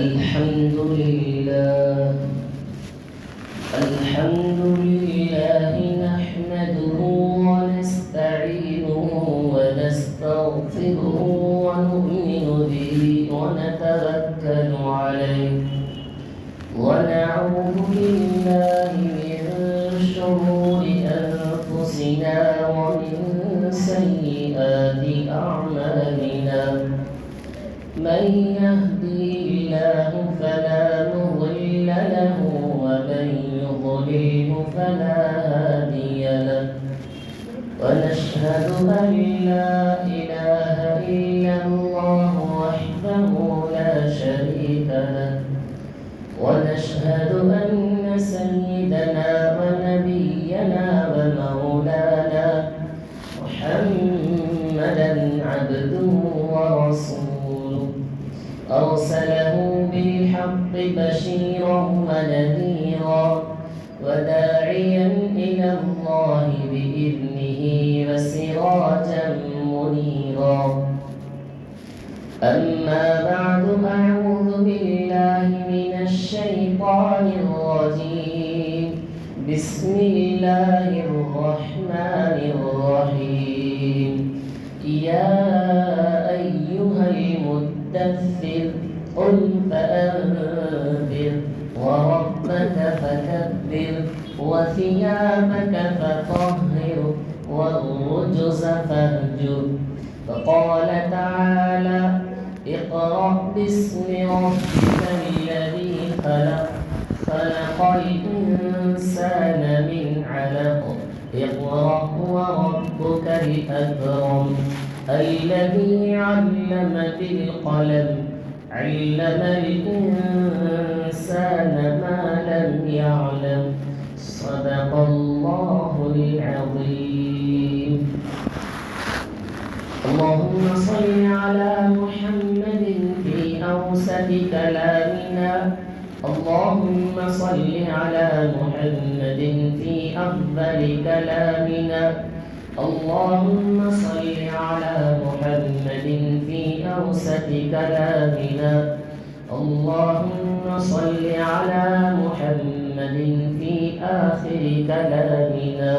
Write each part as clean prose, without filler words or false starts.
الحمد لله نحمده ونستعينه ونستغفره ونؤمن به ونتوكل عليه ونعوذ بالله من شرور أنفسنا ومن سيئات أعمالنا من يهدي الله فلا مضل له ومن يضلل فلا هادي له ونشهد أن لا إله إلا الله وحده لا شريك له ونشهد أن سيدنا ونبينا ومولانا محمدا عبده ورسوله أرسله بالحق بشيرا ونذيرا وداعيا إلى الله بإذنه وسراجا منيرا أما بعد أعوذ بالله من الشيطان الرجيم بسم الله الرحمن الرحيم يا أيها المدثر قم فأنذر وربك فكبر وثيابك فطهر والرجز فاهجر فقال تعالى اقرأ باسم ربك الذي خلق الإنسان من علق اقرأ وربك الأكرم الذي علم بالقلم علم الإنسان ما لم يعلم صدق الله العظيم. اللهم صل على محمد في أوسط كلامنا اللهم صل على محمد في أفضل كلامنا اللهم صل على محمد في أوسط كلامنا اللهم صل على محمد في آخر كلامنا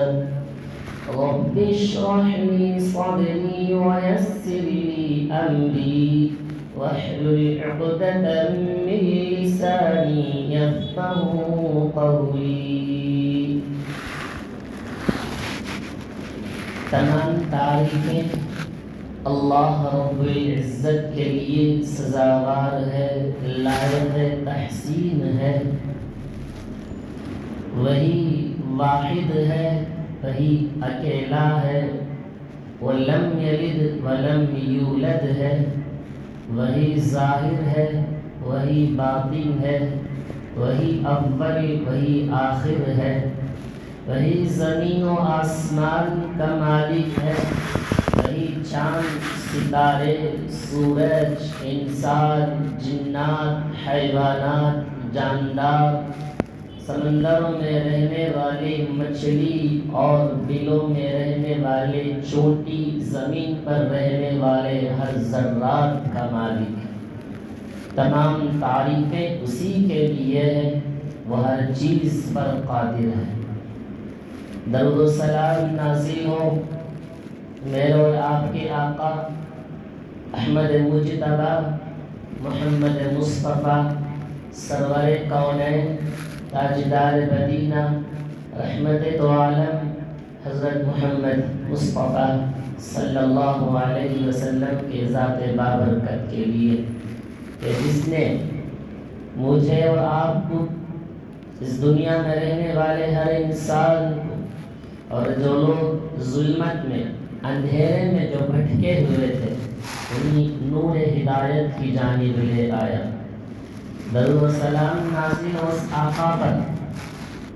رب اشرح لي صدري ويسر لي أمري واحلل عقدة من لساني يفقهوا قولي. تمام تعریفیں اللہ رب العزت کے لیے سزاوار ہے، لائق تحسین ہے. وہی واحد ہے، وہی اکیلا ہے، ولم یلد ولم یولد ہے. وہی ظاہر ہے، وہی باطن ہے، وہی اول وہی آخر ہے. وہی زمین و آسمان کا مالک ہے. وہی چاند، ستارے، سورج، انسان، جنات، حیوانات، جاندار، سمندروں میں رہنے والے مچھلی اور بلوں میں رہنے والے چونٹی، زمین پر رہنے والے ہر ذرات کا مالک ہے. تمام تعریفیں اسی کے لیے ہیں، وہ ہر چیز پر قادر ہے. درود و سلام نازل ہو میرے اور آپ کے آقا احمد مجتبی محمد مصطفیٰ سرور کونین تاجدار مدینہ رحمت دو عالم حضرت محمد مصطفیٰ صلی اللہ علیہ وسلم کے ذات بابرکت کے لیے کہ جس نے مجھے اور آپ کو اس دنیا میں رہنے والے ہر انسان کو اور جو لوگ ظلمت میں اندھیرے میں جو بھٹکے ہوئے تھے انہیں نور ہدایت کی جانب لے آیا. درود و سلام نازل ہو اس آقا پر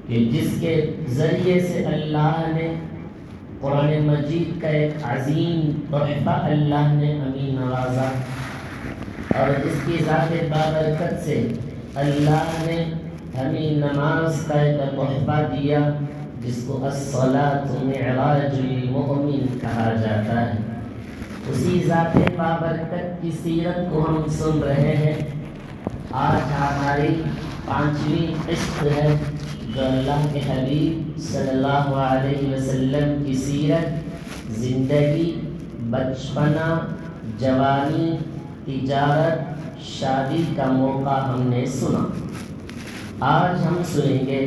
کہ جس کے ذریعے سے اللہ نے قرآن مجید کا ایک عظیم تحفہ اللہ نے ہمیں نوازا اور اس کی ذات بابرکت سے اللہ نے ہمیں نماز کا ایک تحفہ دیا جس کو الصلاۃ معراج المؤمن کہا جاتا ہے. اسی ذات بابرکت کی سیرت کو ہم سن رہے ہیں. آج ہماری 5ویں قسط ہے جو اللہ کے حبیب صلی اللہ علیہ وسلم کی سیرت، زندگی، بچپنا، جوانی، تجارت، شادی کا موقع ہم نے سنا۔ آج ہم سنیں گے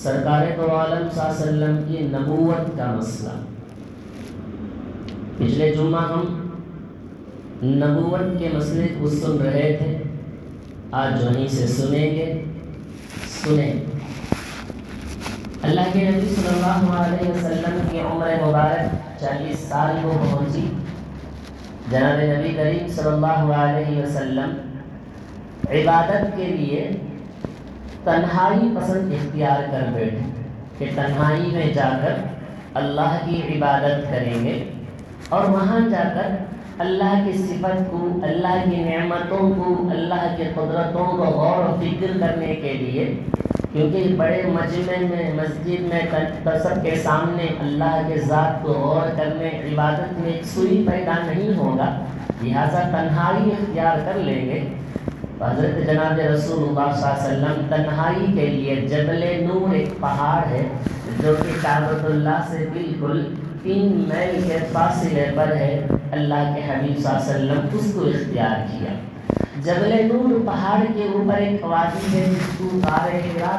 سرکار دو عالم صلی اللہ علیہ وسلم کی نبوت کا مسئلہ۔ پچھلے جمعہ ہم نبوت کے مسئلے کو سن رہے تھے، آج وہیں سے سنیں گے۔ سنیں، اللہ کے نبی صلی اللہ علیہ وسلم کی عمر مبارک 40 سال کو پہنچی۔ جناب نبی کریم صلی اللہ علیہ وسلم عبادت کے لیے تنہائی پسند اختیار کر بیٹھے کہ تنہائی میں جا کر اللہ کی عبادت کریں گے، اور وہاں جا کر اللہ کی صفت کو، اللہ کی نعمتوں کو، اللہ کی قدرتوں کو غور و فکر کرنے کے لیے، کیونکہ بڑے مجمع میں، مسجد میں سب کے سامنے اللہ کے ذات کو غور کرنے، عبادت میں ایک سوئی پیدا نہیں ہوگا، لہٰذا تنہائی اختیار کر لیں گے۔ حضرت جناب رسول اللہ صلی اللہ علیہ وسلم تنہائی کے لیے جبل نور ایک پہاڑ ہے جو کہ کعبۃ اللہ سے بالکل 3 میل کے فاصلے پر ہے، اللہ کے حبیب صلی اللہ علیہ وسلم اس کو اختیار کیا۔ جبل نور پہاڑ کے اوپر ایک وادی ہے جس کو غار حرا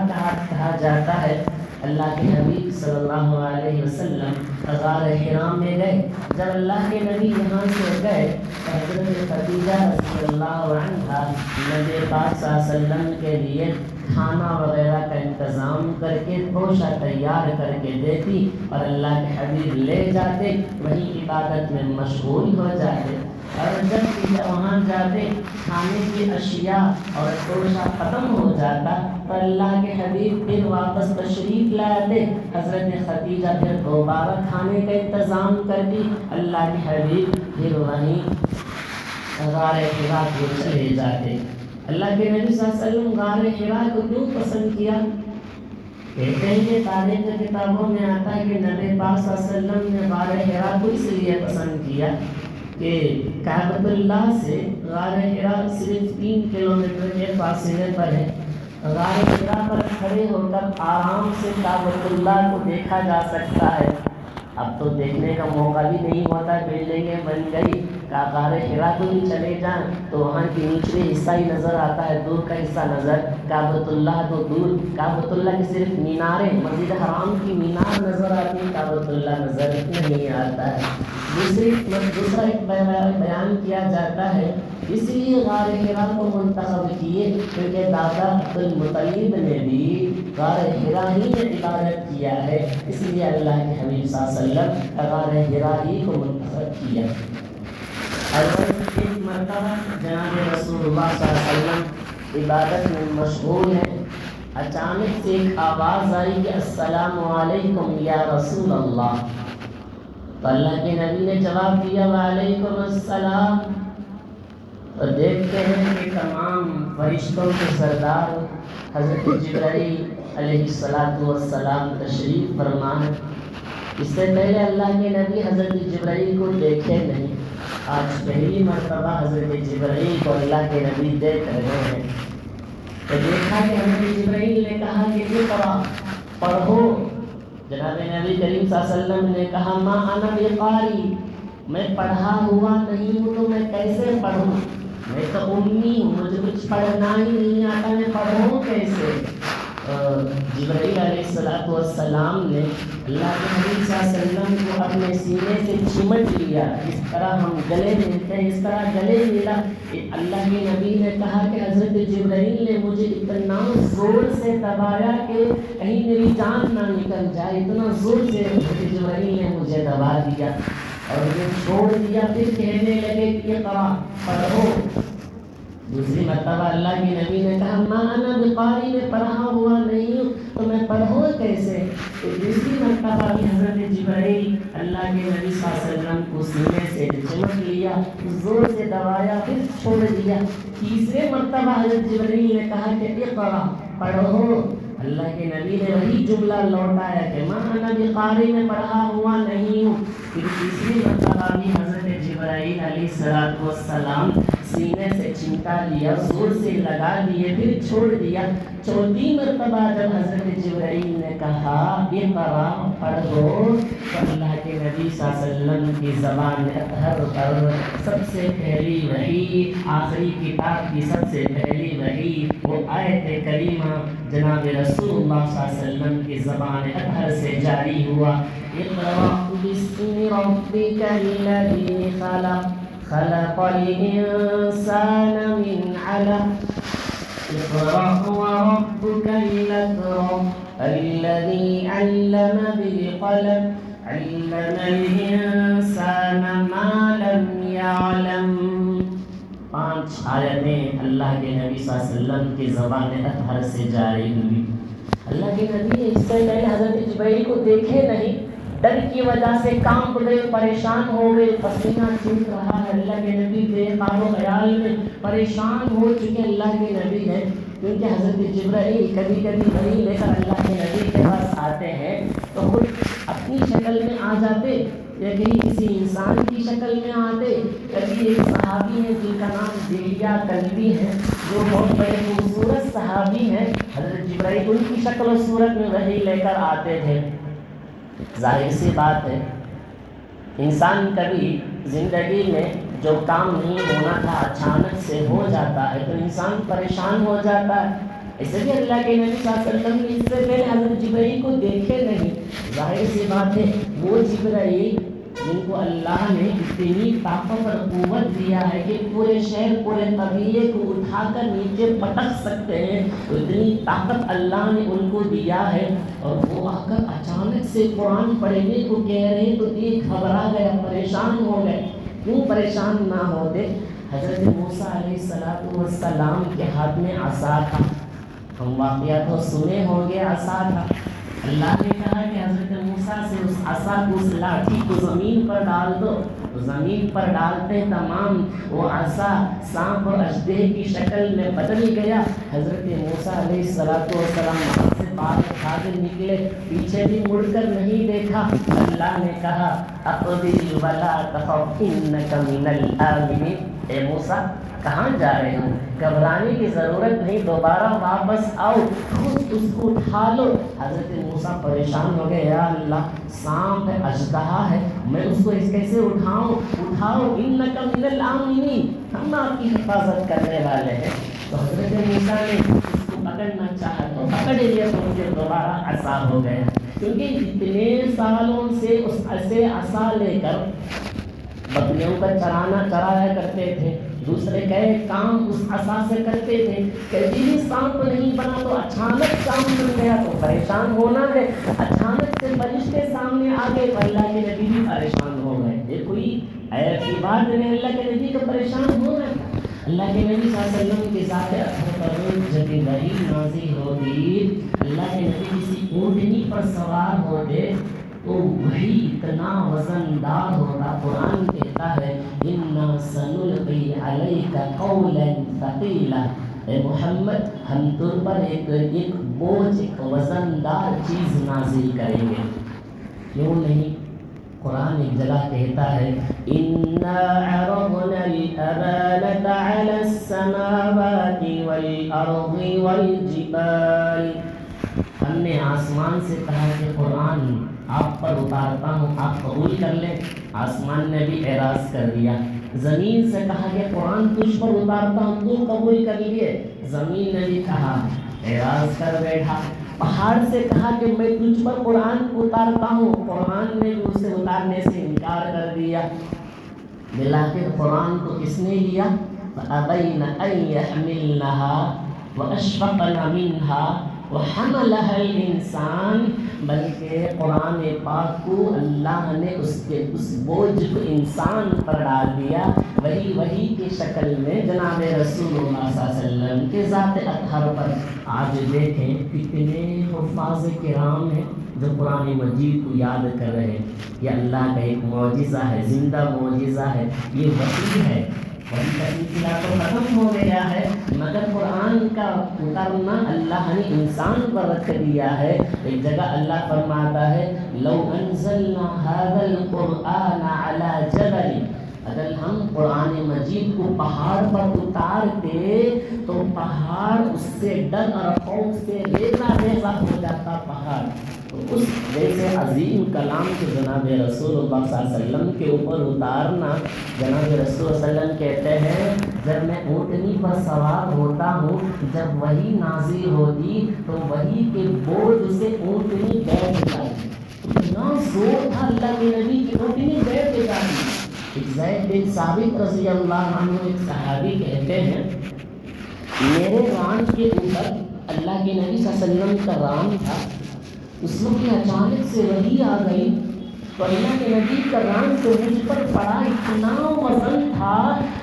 کہا جاتا ہے۔ اللہ کے حبیب صلی اللہ علیہ وسلم غار حرا میں گئے۔ جب اللہ کے نبی یہاں سے گئے تو حضرت خدیجہ رضی اللہ عنہا نبی پاک صلی اللہ علیہ وسلم کے لیے کھانا وغیرہ کا انتظام کر کے توشہ تیار کر کے دیتی، اور اللہ کے حبیب لے جاتے، وہیں عبادت میں مشغول ہو جاتے۔ اور جب وہاں جاتے کھانے کی اشیاء اور توشہ ختم ہو جاتا تو اللہ کے حبیب پھر واپس تشریف لاتے، حضرت خدیجہ پھر دوبارہ کھانے کا انتظام کرتی، اللہ کے حبیب پھر وہیں غار حرا کو چلے جاتے۔ اللہ کے نبی صلی اللہ علیہ وسلم غار حرا کو کیوں پسند کیا؟ کہتے ہیں کہ تاریخ کے کتابوں میں آتا ہے کہ نبی پاک صلی اللہ علیہ وسلم نے غار حرا کو اس لیے پسند کیا کہ کعبۃ اللہ سے غار حرا صرف 3 کلومیٹر کے فاصلے پر ہے۔ غار حرا پر کھڑے ہو کر آرام سے کعبۃ اللہ کو دیکھا جا سکتا ہے۔ اب تو دیکھنے کا موقع بھی نہیں ہوتا، بلڈنگیں بن گئی، غار حرا کو بھی چلے جائیں تو وہاں کی نچلے حصہ ہی نظر آتا ہے، دور کا حصہ نظر، کعبۃ اللہ تو دور، کعبۃ اللہ کی صرف میناریں، مسجد حرام کی مینار نظر آتی ہے، کعبۃ اللہ نظر نہیں آتا ہے۔ دوسرا ایک بیان کیا جاتا ہے، اس لیے غار حرا کو منتخب کیے کیونکہ دادا عبدالمطلب نے بھی غار حرا ہی میں عبادت کیا ہے، اس لیے اللہ کے حبیب صلی اللہ علیہ وسلم غار حرا ہی کو منتخب کیا۔ اور ایک مرتبہ جناب رسول اللہ صلی اللہ علیہ وسلم عبادت میں مشغول ہیں، اچانک سے ایک آواز آئی کہ السلام علیکم یا رسول اللہ، تو اللہ کے نبی نے جواب دیا وعلیکم السلام۔ اور دیکھتے ہیں کہ تمام فرشتوں کے سردار حضرت جبرائیل علیہ السلام تشریف فرما ہے۔ اس سے پہلے اللہ کے نبی حضرت جبرائیل کو دیکھے نہیں، آج پہلی مرتبہ حضرت جبرائیل کو اللہ کے نبی دیکھ رہے ہیں۔ تو دیکھا کہ حضرت جبرائیل نے کہا کہ اقرأ، پڑھو۔ جناب نبی کریم صلی اللہ علیہ وسلم نے کہا ما انا بقاری، میں پڑھا ہوا نہیں ہوں تو میں کیسے پڑھوں، میں تو امی ہوں، مجھے کچھ پڑھنا ہی نہیں آتا، میں پڑھوں کیسے؟ جبرائیل علیہ السلام نے اللہ کے حبیب صلی اللہ علیہ وسلم کو اپنے سینے سے چمٹ لیا، اس طرح ہم گلے ملتے ہیں، اس طرح گلے ملا۔ اللہ کے نبی نے کہا کہ حضرت جبرائیل نے مجھے اتنا زور سے دبایا کہ کہیں میری جان نہ نکل جائے، اتنا زور سے حضرت جبرائیل نے مجھے دبا دیا اور مجھے چھوڑ دیا، پھر کہنے لگے کہ اقرأ، پڑھو۔ دوسری مرتبہ اللہ کے نبی نے کہا ما انا بقاری، میں پڑھا ہوا نہیں ہوں تو میں پڑھوں کیسے؟ تو دوسری مرتبہ بھی حضرت جبرائیل اللہ کے نبی صلی اللہ علیہ وسلم کو سینے سے چمٹ لیا، زور سے دبایا، پھر چھوڑ دیا۔ تیسرے مرتبہ حضرت جبرائیل نے کہا کہ اقرأ، پڑھو۔ اللہ کے نبی نے وہی جملہ لوٹایا کہ ما انا بقاری، میں پڑھا ہوا نہیں ہوں۔ پھر تیسری مرتبہ بھی حضرت جبرائیل علیہ السلام سینے سے چمٹا لیا، زور سے لگا لیے، پھر چھوڑ دیا۔ چوتھی مرتبہ جب حضرت جبرائیل نے کہا اقرا پڑھو، تو اللہ کے نبی صلی اللہ علیہ وسلم کی زبان اطہر پر سب سے پہلی وحی، آخری کتاب کی سب سے پہلی وحی وہ آیت کریمہ جناب رسول اللہ صلی اللہ علیہ وسلم کی زبان اطہر سے جاری ہوا۔ اقرا بسم ربک الذی خلق خلق الانسان من علق اقرأ وربك الأكرم الذي علم بالقلم علم الإنسان ما لم يعلم۔ 5 آیتیں اللہ کے نبی صلی اللہ علیہ وسلم کی زبان اطہر سے جاری ہوئی۔ اللہ کے نبی اس سے پہلے حضرت جبرائیل کو دیکھے نہیں، ڈر کی وجہ سے کانپ گئے، پریشان ہو گئے، پسینہ چھوٹ رہا ہے۔ اللہ کے نبی بے قاب و خیال میں پریشان ہو چکے اللہ کے نبی ہیں، کیونکہ حضرت جبرائیل کبھی کبھی وحی لے کر اللہ کے نبی کے پاس آتے ہیں تو خود اپنی شکل میں آ جاتے یا کہیں کسی انسان کی شکل میں آتے۔ کبھی ایک صحابی ہیں جن کا نام دہیا کلبی ہے، جو بہت بڑے خوبصورت صحابی ہیں، حضرت جبرائیل ان کی شکل و صورت میں وحی لے کر آتے تھے۔ ظاہر سی بات ہے، انسان کبھی زندگی میں جو کام نہیں ہونا تھا اچانک سے ہو جاتا ہے تو انسان پریشان ہو جاتا ہے۔ اس لیے اللہ کے نبی صلی اللہ علیہ وسلم نے اس سے پہلے حضرت جبرائیل کو دیکھے نہیں۔ ظاہر سی بات ہے، وہ جبرائیل جن کو اللہ نے اتنی طاقت اور قوت دیا ہے کہ پورے شہر پورے قبیلے کو اٹھا کر نیچے پٹک سکتے ہیں، اتنی طاقت اللہ نے ان کو دیا ہے، اور وہ آ کر اچانک سے قرآن پڑھنے کو کہہ رہے ہیں تو یہ گھبرا گیا، پریشان ہو گئے۔ کیوں پریشان نہ ہوتے؟ حضرت موسیٰ علیہ السلام کے ہاتھ میں عصا تھا، ہم واقعہ تو سنے ہوں گے، عصا تھا۔ اللہ نے کہا کہ حضرت موسیٰ سے اس عصا کو، اس لاٹھی کو زمین پر ڈال دو۔ زمین پر ڈالتے تمام وہ عصا سانپ اور اژدہے کی شکل میں بدل گیا۔ حضرت موسیٰ علیہ السلام وہاں سے باہر اٹھا کے نکلے، پیچھے بھی مڑ کر نہیں دیکھا۔ اللہ نے کہا اقبل ولا تخف انک من الآمنین، اے موسیٰ کہاں جا رہے ہو؟ گھبرانے کی ضرورت نہیں، دوبارہ واپس آؤ، خود اس کو اٹھا لو۔ حضرت موسیٰ پریشان ہو گئے، یا اللہ سانپ ہے، اژدہا ہے، میں اس کو کیسے اٹھاؤں؟ اٹھاؤ، انک من الآمنین، ہم آپ کی حفاظت کرنے والے ہیں۔ تو حضرت موسیٰ نے اس کو پکڑنا چاہا تو پکڑ لیا، تو مجھے دوبارہ عصا ہو گیا، کیونکہ اتنے سالوں سے اس عصا لے کر بکریوں کا چرایا کرتے تھے، دوسرے کئی کام اس عصا سے کرتے تھے، کبھی بھی سانپ نہیں بنا تو اچانک سانپ بن گیا تو پریشان ہونا ہے، اچانک سے فرشتے سامنے آ گئے تو اللہ کے نبی بھی پریشان ہو گئے۔ یہ کوئی ایسی بات نہیں، اللہ کے نبی کو پریشان ہونا تھا۔ اللہ کے نبی صلی اللہ علیہ وسلم کی ذات اطہر پر جب وحی نازل ہوتی، اللہ کے نبی کسی اونٹنی پر سوار ہوتے تو وہی اتنا وزندار ہوتا۔ قرآن کہتا ہے اِنَّا سَنُلْقِي عَلَيْكَ قَوْلًا ثَقِيلًا، اے محمد ہم تم پر ایک بوجھ، ایک وزندار چیز نازل کریں گے۔ کیوں نہیں؟ قرآن ایک جگہ کہتا ہے اِنَّا عَرَضْنَا الْأَمَانَةَ عَلَى السَّمَاوَاتِ وَالْأَرْضِ وَالْجِبَالِ، ہم نے آسمان سے کہا کہ قرآن آپ پر اتارتا ہوں، آپ قبول کر لیں، آسمان نے بھی اعراض کر دیا۔ زمین سے کہا کہ قرآن تجھ پر اتارتا ہوں، تو قبول کر لیے، زمین نے بھی کہا، اعراض کر بیٹھا۔ پہاڑ سے کہا کہ میں تجھ پر قرآن اتارتا ہوں، قرآن نے بھی اسے اتارنے سے انکار کر دیا۔ بالآخر قرآن کو کس نے لیا؟ فَأَبَيْنَ أَن يَحْمِلْنَهَا وَأَشْفَقْنَ مِنْهَا وَحَمَلَهَا الْإِنسَانُ، بلکہ قرآن پاک کو اللہ نے اس بوجھ کو انسان پر ڈال دیا، وہی کی شکل میں جناب رسول اللہ صلی اللہ علیہ وسلم کے ذات اطہر پر۔ آج دیکھیں کتنے حفاظ کرام ہیں جو قرآن مجید کو یاد کر رہے ہیں۔ یہ اللہ کا ایک معجزہ ہے، زندہ معجزہ ہے، یہ وحی ہے۔ وحی کا سلسلہ تو ختم ہو گیا ہے، مگر قرآن کا اترنا اللہ نے انسان پر رکھ دیا ہے۔ ایک جگہ اللہ فرماتا ہے لو انزلنا هذا القرآن على جبل اگر ہم قرآن مجید کو پہاڑ پر اتارتے تو پہاڑ اس سے ڈر اور خوف سے ریزہ ریزہ ہو جاتا پہاڑ. تو اس جیسے عظیم کلام کے جناب رسول اللہ صلی اللہ علیہ وسلم کے اوپر اتارنا. جناب رسول صلی اللہ علیہ وسلم کہتے ہیں جب میں اونٹنی پر سوار ہوتا ہوں جب وہی نازل ہوتی تو وہی کے بوجھ سے اونٹنی بیٹھ جاتی. اتنا زور تھا اللہ کے نبی کی اونٹنی بیٹھ جاتی. زید بن ثابت رضی اللہ عنہ ایک صحابی کہتے ہیں میرے ران کے اوپر اللہ کے نبی صلی اللہ علیہ وسلم کا ران تھا. اس وقت اچانک سے وحی آ گئی تو اللہ کے نبی کا ران سے مجھ پر پڑا. اتنا وزن تھا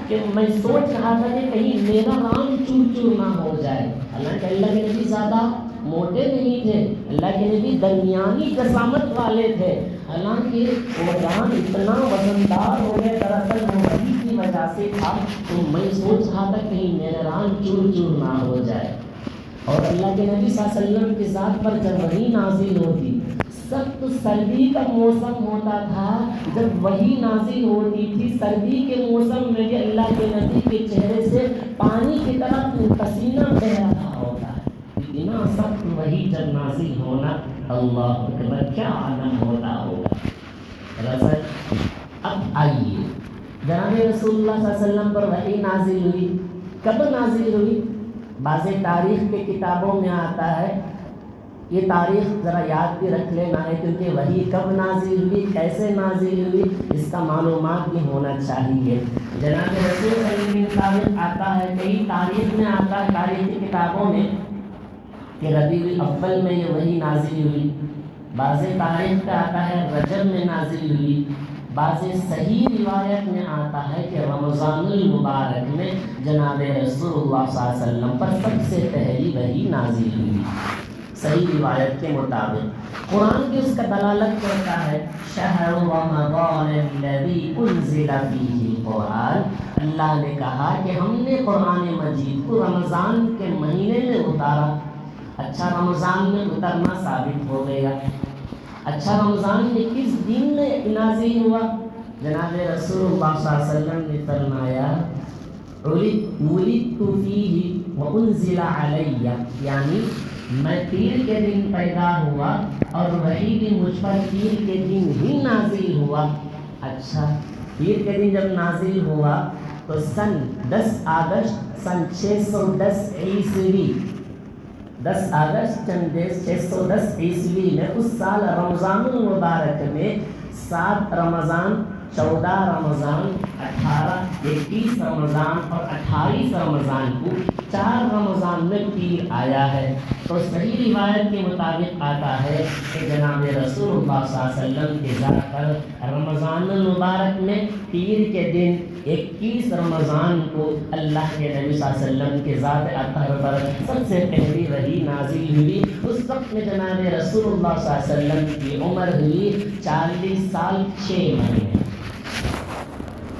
کہ میں سوچ رہا تھا کہ کہیں میرا ران چور چور نہ ہو جائے. حالانکہ اللہ کے نبی زیادہ موٹے نہیں تھے, اللہ کے نبی درمیانی جسامت والے تھے. حالانکہ وہ ران اتنا وزندار ہو گیا دراصل وہ وحی کی وجہ سے تھا. تو میں سوچ رہا تھا کہیں میرا ران چور چور نہ ہو جائے. اور اللہ کے نبی صلی اللہ علیہ وسلم کی ذات پر جب وحی نازل ہوتی سخت سردی کا موسم ہوتا تھا. جب وحی نازل ہوتی تھی سردی کے موسم میں بھی اللہ کے نبی کے چہرے سے پانی کی طرح پسینہ بہ رہا ہوتا ہے. اتنا سخت وحی جب نازل ہونا اللہ اکبر کیا عالم ہوتا ہوگا. دراصل اب آئیے جناب رسول اللہ صلی اللہ علیہ وسلم پر وحی نازل ہوئی. کب نازل ہوئی؟ بعض تاریخ کے کتابوں میں آتا ہے. یہ تاریخ ذرا یاد بھی رکھ لینا ہے کیونکہ وحی کب نازل ہوئی, کیسے نازل ہوئی, اس کا معلومات بھی ہونا چاہیے. جناب رسول صلی اللہ علیہ وسلم آتا ہے کئی تاریخ میں آتا ہے تاریخ کی کتابوں میں کہ ربیع الاول میں یہ وحی نازل ہوئی. بعض تاریخ کا آتا ہے رجب میں نازل ہوئی. بعض صحیح روایت میں آتا ہے کہ رمضان المبارک میں جناب رسول اللہ صلی اللہ علیہ وسلم پر سب سے پہلی وحی نازل ہوئی. صحیح روایت کے مطابق قرآن بھی اس کا دلالت کرتا ہے. شہر رمضان الذی انزل فیہ القرآن. اللہ نے کہا کہ ہم نے قرآن مجید کو رمضان کے مہینے میں اتارا. اچھا رمضان میں اترنا ثابت ہو گیا. اچھا رمضان میں کس دن میں نازل ہوا؟ جناب رسول اللہ صلی اللہ علیہ وسلم نے فرمایا ولدت فیہ وانزل علی, یعنی میں پیر کے دن پیدا ہوا اور وحی بھی مجھ پر پیر کے دن ہی نازل ہوا. اچھا پیر کے دن جب نازل ہوا تو سن 10 اگست سن 610 عیسوی 10 اگست 610 عیسوی میں اس سال رمضان المبارک میں 7 رمضان 14 رمضان 18 21 رمضان اور 28 رمضان کو 4 رمضان میں پیر آیا ہے. تو صحیح روایت کے مطابق آتا ہے کہ جناب رسول اللہ صلی اللہ علیہ وسلم کے ذات پر رمضان المبارک میں پیر کے دن 21 رمضان کو اللہ کے نبی صلی اللہ علیہ وسلم کے ذات اطہر پر سب سے پہلی وحی نازل ہوئی. اس وقت میں جناب رسول اللہ صلی اللہ علیہ وسلم کی عمر ہوئی 40 سال 6 مہینے.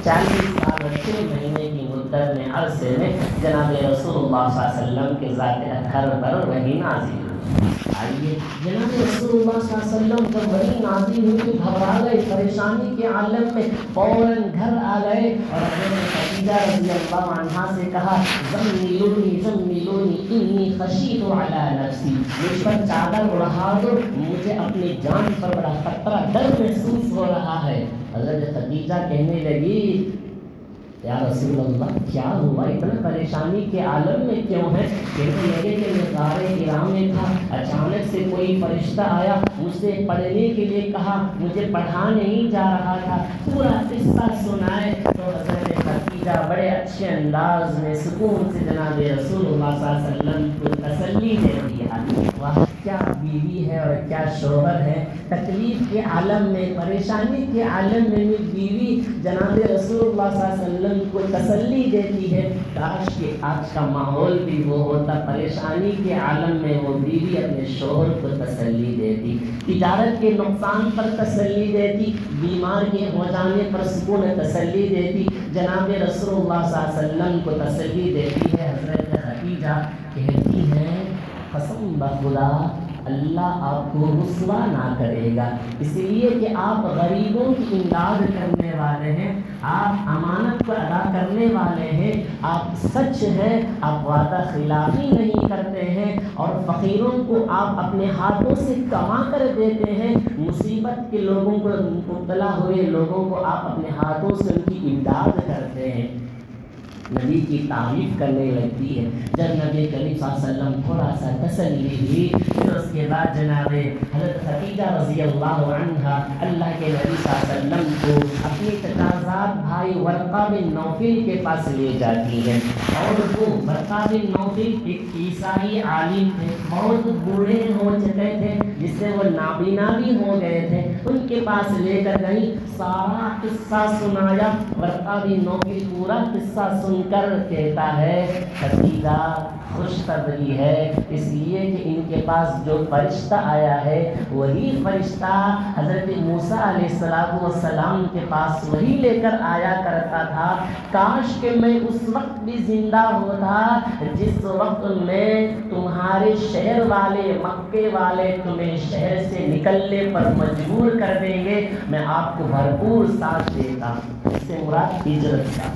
40 سال اور 6 مہینے کی مدت میں عرصے میں جناب رسول اللہ صلی اللہ علیہ وسلم کے ذات اطہر پر وحی نازل ہوئی. آئیے جناب رسول اللہ صلی اللہ علیہ وسلم جب وحی نازل ہوئی تو گھبرا گئے, پریشانی کے عالم میں فوراً گھر آ گئے اور حضرت خدیجہ رضی اللہ عنہا سے کہا زملونی زملونی انی خشیت علی نفسی, مجھ پر چادر اڑا دو, مجھے اپنی جان پر بڑا خطرہ ڈر محسوس ہو رہا ہے. حضرت خدیجہ کہنے لگی یا رسول اللہ کیا ہوا, اتنا پریشانی کے عالم میں کیوں ہے؟ کہنے لگے کہ میں غار حرا میں تھا, اچانک سے کوئی فرشتہ آیا, مجھ سے پڑھنے کے لیے کہا, مجھے پڑھا نہیں جا رہا تھا. پورا قصہ سنائے تو حضرت خدیجہ بڑے اچھے انداز میں سکون سے جناب رسول اللہ صلی اللہ علیہ وسلم کو تسلی دے دیا. واہ کیا بیوی ہے اور کیا شوہر ہے. تکلیف کے عالم میں, پریشانی کے عالم میں بھی بیوی جناب رسول اللہ صلی اللہ علیہ وسلم کو تسلی دیتی ہے. کاش کہ آج کا ماحول بھی وہ ہوتا, پریشانی کے عالم میں وہ بیوی اپنے شوہر کو تسلی دیتی, تجارت کے نقصان پر تسلی دیتی, بیمار کے ہو جانے پر سکون تسلی دیتی. جناب رسول اللہ صلی اللہ علیہ وسلم کو تسلی دیتی ہے. حضرت خدیجہ کہتی ہیں قسم بخدا اللہ آپ کو رسوا نہ کرے گا، اس لیے کہ آپ غریبوں کی امداد کرنے والے ہیں، آپ امانت کو ادا کرنے والے ہیں، آپ سچ ہے، آپ وعدہ خلافی نہیں کرتے ہیں، اور فقیروں کو آپ اپنے ہاتھوں سے کما کر دیتے ہیں، مصیبت کے لوگوں کو، مبتلا ہوئے لوگوں کو آپ اپنے ہاتھوں سے ان کی امداد کرتے ہیں۔ نبی کی تعریف کرنے لگتی ہے۔ جب نبی کریم صلی اللہ علیہ وسلم تھوڑا سا تسلی ہوئی، پھر اس کے بعد جناب حضرت خدیجہ رضی اللہ عنہا اللہ کے نبی صلی اللہ علیہ وسلم کو اپنی تجازات بھائی ورقہ بن نوفل کے پاس لے جاتی ہے، اور وہ ورقہ بن نوفل ایک عیسائی عالم تھے، بہت بوڑھے ہو چکے تھے، جس سے وہ نابینا بھی ہو گئے تھے، ان کے پاس لے کر گئی، سارا قصہ سنایا۔ ورقہ بن نوفل پورا قصہ سن کر کہتا ہے خدیجہ خوشخبری ہے، اس لیے کہ ان کے پاس جو فرشتہ آیا ہے وہی فرشتہ حضرت موسیٰ علیہ السلام کے پاس وہی لے کر آیا کرتا تھا، کاش کہ میں اس وقت بھی زندہ ہوتا جس وقت میں تمہارے شہر والے، مکے والے تمہیں شہر سے نکلنے پر مجبور کر دیں گے، میں آپ کو بھرپور ساتھ دیتا۔ اس سے مراد ہجرت کا۔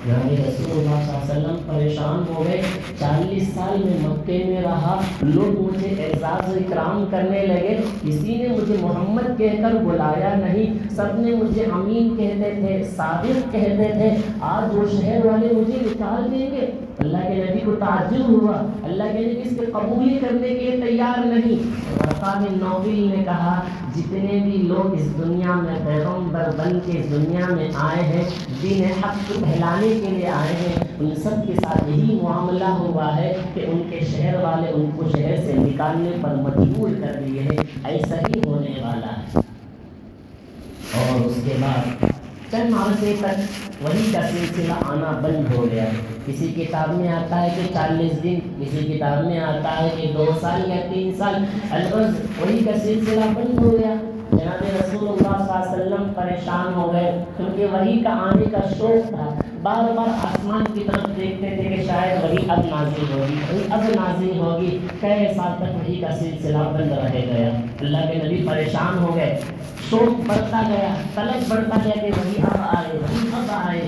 یعنی رسول اللہ صلی اللہ علیہ وسلم پریشان ہو گئے، 40 سال میں مکے میں رہا، لوگ مجھے اعزاز و اکرام کرنے لگے، کسی نے مجھے محمد کہہ کر بلایا نہیں، سب نے مجھے امین کہتے تھے، صادق کہتے تھے، آج وہ شہر والے مجھے نکال دیں گے۔ اللہ کے نبی کو تعجب ہوا، اللہ کے نبی اس کے قبول کرنے کے لیے تیار نہیں۔ ورقہ بن نوفل نے کہا جتنے بھی لوگ اس دنیا میں پیغمبر بن کے اس دنیا میں آئے ہیں، دین حق کو پھیلانے کے لیے آئے ہیں، ان سب کے ساتھ یہی معاملہ ہوا ہے کہ ان کے شہر والے ان کو شہر سے نکالنے پر مجبور کر دیے ہیں، ایسا ہی ہونے والا ہے۔ اور اس کے بعد چند عرصے تک وہی کا سلسلہ آنا بند ہو گیا۔ کسی کتاب میں آتا ہے کہ 40 دن، کسی کتاب میں آتا ہے کہ 2 سال یا 3 سال، البتہ وہی کا سلسلہ بند ہو گیا۔ جناب رسول اللہ صلی اللہ علیہ وسلم پریشان ہو گئے، کیونکہ وہی کا آنے کا شوق تھا، بار بار آسمان کی طرف دیکھتے تھے کہ شاید وہی اب نازل ہوگی، وہی اب نازل ہوگی، کئی سال تک وہی کا سلسلہ بند رہ گیا۔ اللہ کے نبی پریشان ہو گئے، شوق بڑھتا گیا، طلب بڑھتا گیا کہ وہی اب آئے، وہی اب آئے۔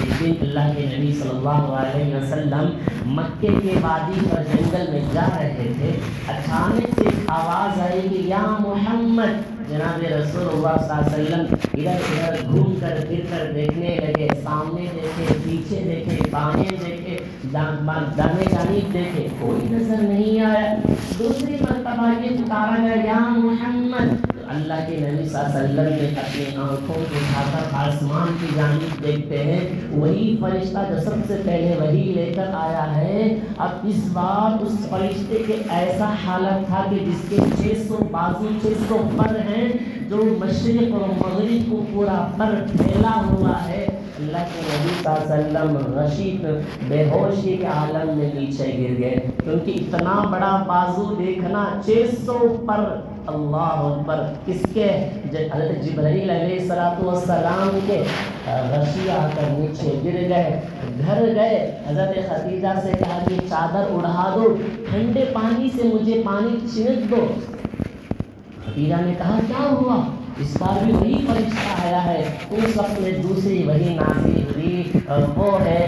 لیکن اللہ کے نبی صلی اللہ علیہ وسلم مکے کے وادی پر جنگل میں جا رہے تھے، اچانک سے ایک آواز آئی کہ یا محمد۔ جناب رسول اللہ صلی اللہ علیہ وسلم ادھر ادھر گھوم کر پھر کر دیکھنے لگے، سامنے دیکھے، پیچھے دیکھے، بائیں دیکھے، دانے جانب دیکھے، کوئی نظر نہیں آیا۔ دوسری مرتبہ یہ پکارا گیا یا محمد۔ اللہ کے نبی صلی اللہ علیہ وسلم نے اپنی آنکھوں کو اٹھا کر آسمان کی جانب دیکھتے ہیں، وہی فرشتہ جو سب سے پہلے وہی لے کر آیا ہے، اب اس بار اس فرشتے کے ایسا حالت تھا کہ جس کے 600 بازو، 600 پر ہیں، جو مشرق اور مغرب کو پورا پر پھیلا ہوا ہے۔ اللہ کے نبی صلی اللہ علیہ وسلم غشی بے ہوشی کے عالم میں نیچے گر گئے، کیونکہ اتنا بڑا بازو دیکھنا، 600 پر، اللہ اکبر، کس کے؟ حضرت جبرائیل علیہ السلام کے غشی آ کر نیچے گر گئے، گھر گئے، حضرت خدیجہ سے کہا کہ چادر اڑا دو، ٹھنڈے پانی سے مجھے پانی چھینک دو۔ خدیجہ نے کہا کیا ہوا؟ اس بار بھی وہی فرشتہ آیا ہے۔ اس وقت میں دوسری وہی نازل ہوئی، وہ ہے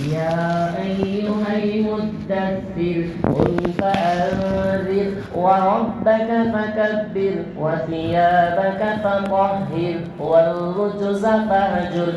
یا ایھا المدثر قم فانذر وربک فکبر وثیابک فطہر والرجز فاہجر۔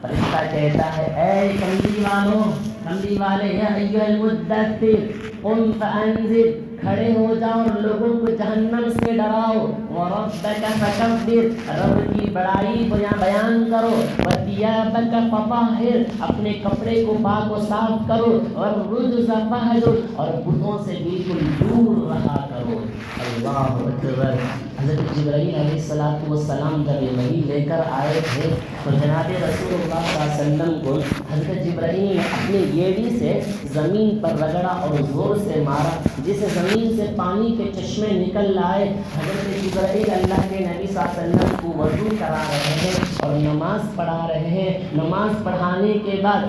فرشتہ کہتا ہے اے کملی والوں، کملی والے، یا ایھا المدثر قم فانذر، کھڑے ہو جاؤ اور لوگوں کو جہنم سے ڈراؤ، وَرَبَّكَ فَكَبِّرْ، رب کی بڑائی بیان کرو، وَثِيَابَكَ فَطَهِّرْ، اپنے کپڑے کو پاک و صاف کرو، وَالرُّجْزَ فَاہْجُرْ، اور بتوں سے بالکل دور رہا کرو۔ اللہ اکبر۔ حضرت جبرائیل علیہ السلام جب یہ وحی لے کر آئے تھے تو جناب رسول اللہ صلی اللہ علیہ وسلم کو حضرت جبرائیل نے اپنی گیڑی سے زمین پر رگڑا اور زور سے مارا، جس زمین سے پانی کے چشمے نکل آئے۔ حضرت جبرائیل اللہ کے نبی صلی اللہ علیہ وسلم کو وضو کرا رہے ہیں اور نماز پڑھا رہے ہیں۔ نماز پڑھانے کے بعد